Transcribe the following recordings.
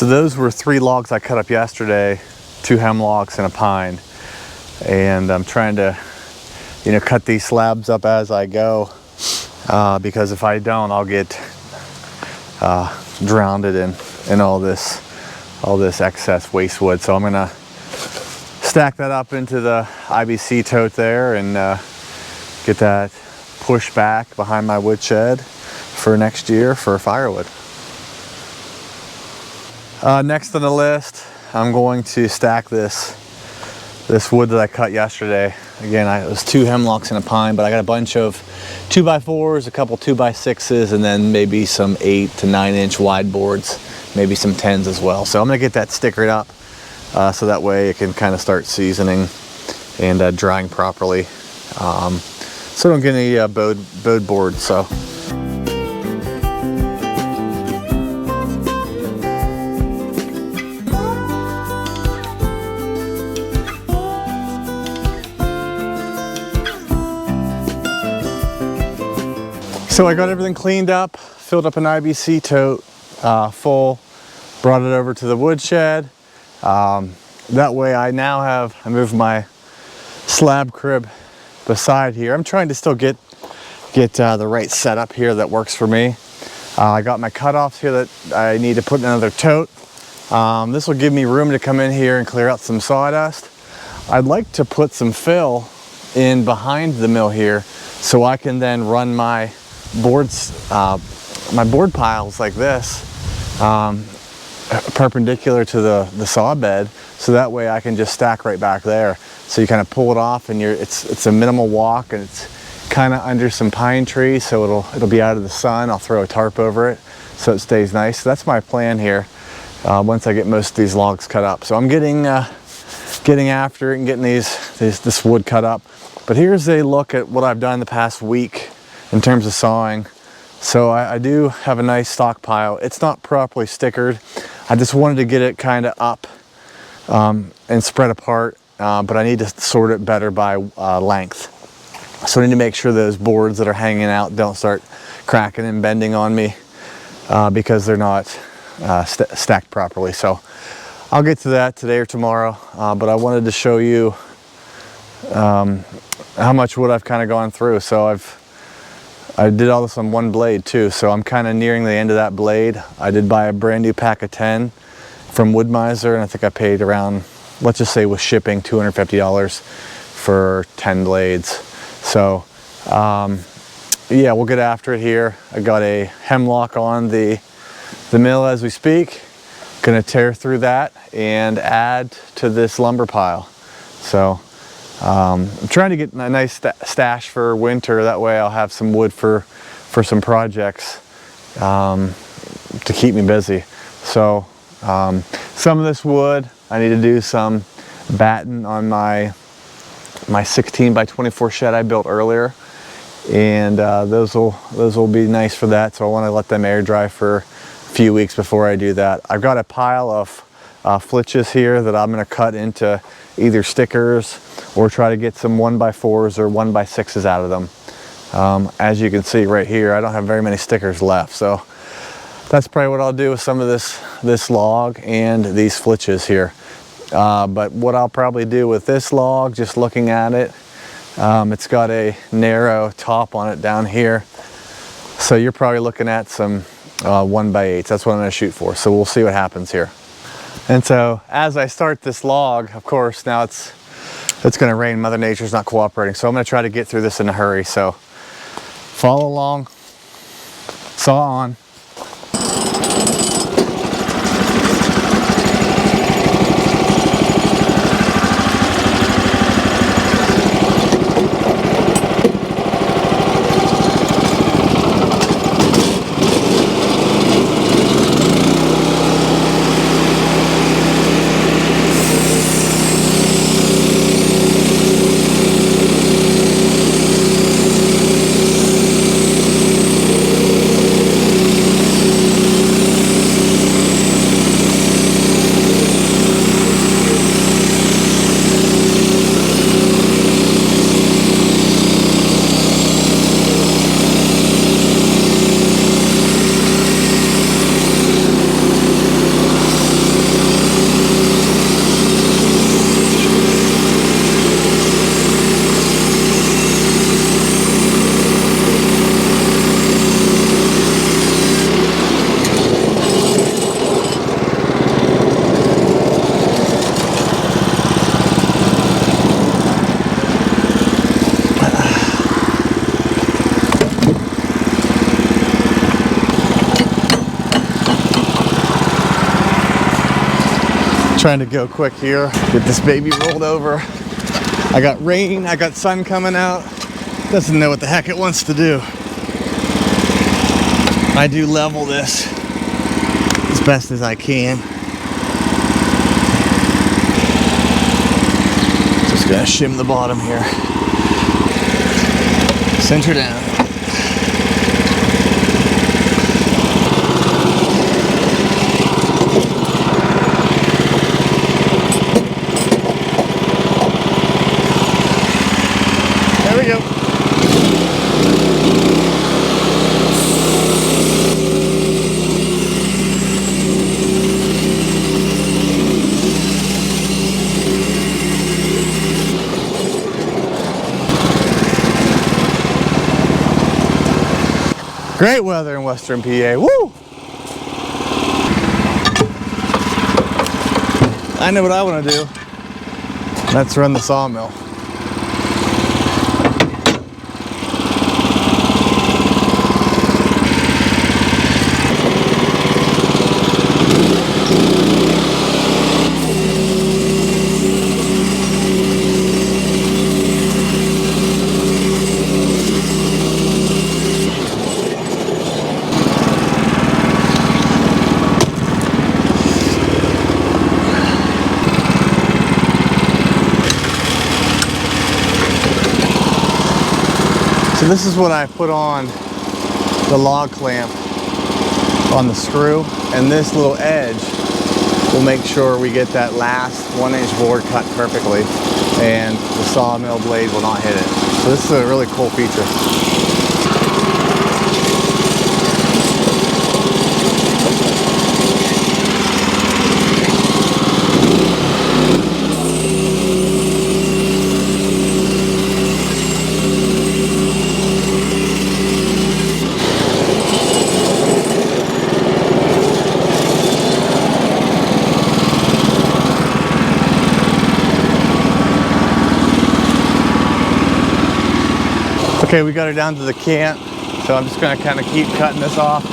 So those were 3 logs I cut up yesterday, 2 hemlocks and a pine. And I'm trying to, you know, cut these slabs up as I go, because if I don't, I'll get drowned in all this excess waste wood. So I'm gonna stack that up into the IBC tote there and get that pushed back behind my woodshed for next year for firewood. Next on the list, I'm going to stack this wood that I cut yesterday. Again, it was 2 hemlocks and a pine, but I got a bunch of 2x4s, a couple 2x6s, and then maybe some 8 to 9 inch wide boards, maybe some 10s as well. So I'm gonna get that stickered up so that way it can kind of start seasoning and drying properly. So I don't get any bowed boards. So I got everything cleaned up, filled up an IBC tote full, brought it over to the woodshed. That way I moved my slab crib beside here. I'm trying to still get the right setup here that works for me. I got my cutoffs here that I need to put in another tote. This will give me room to come in here and clear out some sawdust. I'd like to put some fill in behind the mill here so I can then run my boards, my board piles like this, perpendicular to the saw bed, so that way I can just stack right back there. So you kind of pull it off, and it's a minimal walk, and it's kind of under some pine trees, so it'll be out of the sun. I'll throw a tarp over it so it stays nice. So that's my plan here. Once I get most of these logs cut up, so I'm getting after it and getting this wood cut up. But here's a look at what I've done the past week in terms of sawing. So I do have a nice stockpile. It's not properly stickered. I just wanted to get it kind of up and spread apart, but I need to sort it better by length. So I need to make sure those boards that are hanging out don't start cracking and bending on me because they're not stacked properly. So I'll get to that today or tomorrow, but I wanted to show you how much wood I've kind of gone through. So I did all this on one blade too, so I'm kind of nearing the end of that blade. I did buy a brand new pack of 10 from Wood-Mizer, and I think I paid around, let's just say with shipping, $250 for 10 blades. So yeah, we'll get after it here. I got a hemlock on the mill as we speak. Gonna tear through that and add to this lumber pile. So I'm trying to get a nice stash for winter. That way I'll have some wood for some projects to keep me busy. So some of this wood, I need to do some batten on my 16 by 24 shed I built earlier, and those will be nice for that. So I want to let them air dry for a few weeks before I do that. I've got a pile of flitches here that I'm going to cut into either stickers or try to get some 1x4s or 1x6s out of them. As you can see right here, I don't have very many stickers left, so that's probably what I'll do with some of this log and these flitches here. But what I'll probably do with this log, just looking at it, it's got a narrow top on it down here, so you're probably looking at some 1x8s. That's what I'm going to shoot for, so we'll see what happens here. And so as I start this log, of course, now it's going to rain. Mother Nature's not cooperating, so I'm going to try to get through this in a hurry. So follow along, saw on. Trying to go quick here, get this baby rolled over. I got rain, I got sun coming out. Doesn't know what the heck it wants to do. I do level this as best as I can. Just gonna shim the bottom here. Center down. There we go. Great weather in Western PA, woo! I know what I want to do. Let's run the sawmill. So this is what I put on the log clamp on the screw, and this little edge will make sure we get that last 1-inch board cut perfectly and the sawmill blade will not hit it. So this is a really cool feature. Okay, we got her down to the cant, so I'm just gonna kind of keep cutting this off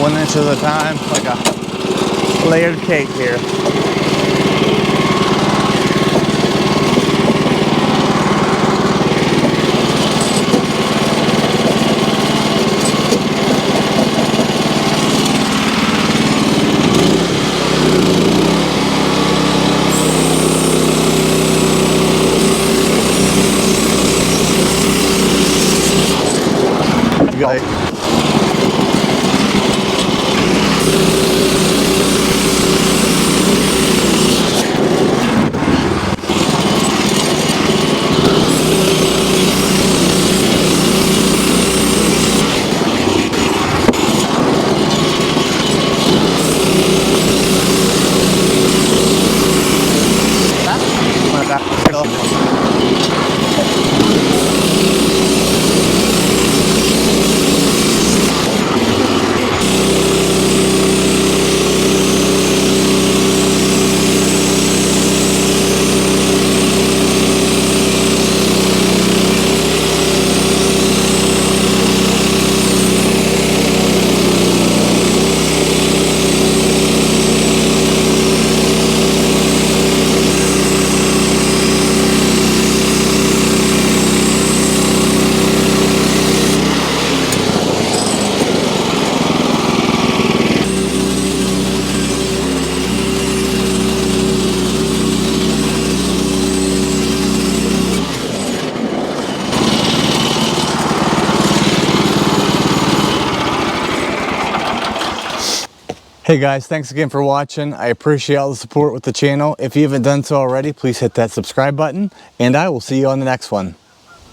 1 inch at a time, like a layered cake here. Go. Hey guys, thanks again for watching. I appreciate all the support with the channel. If you haven't done so already, please hit that subscribe button, and I will see you on the next one.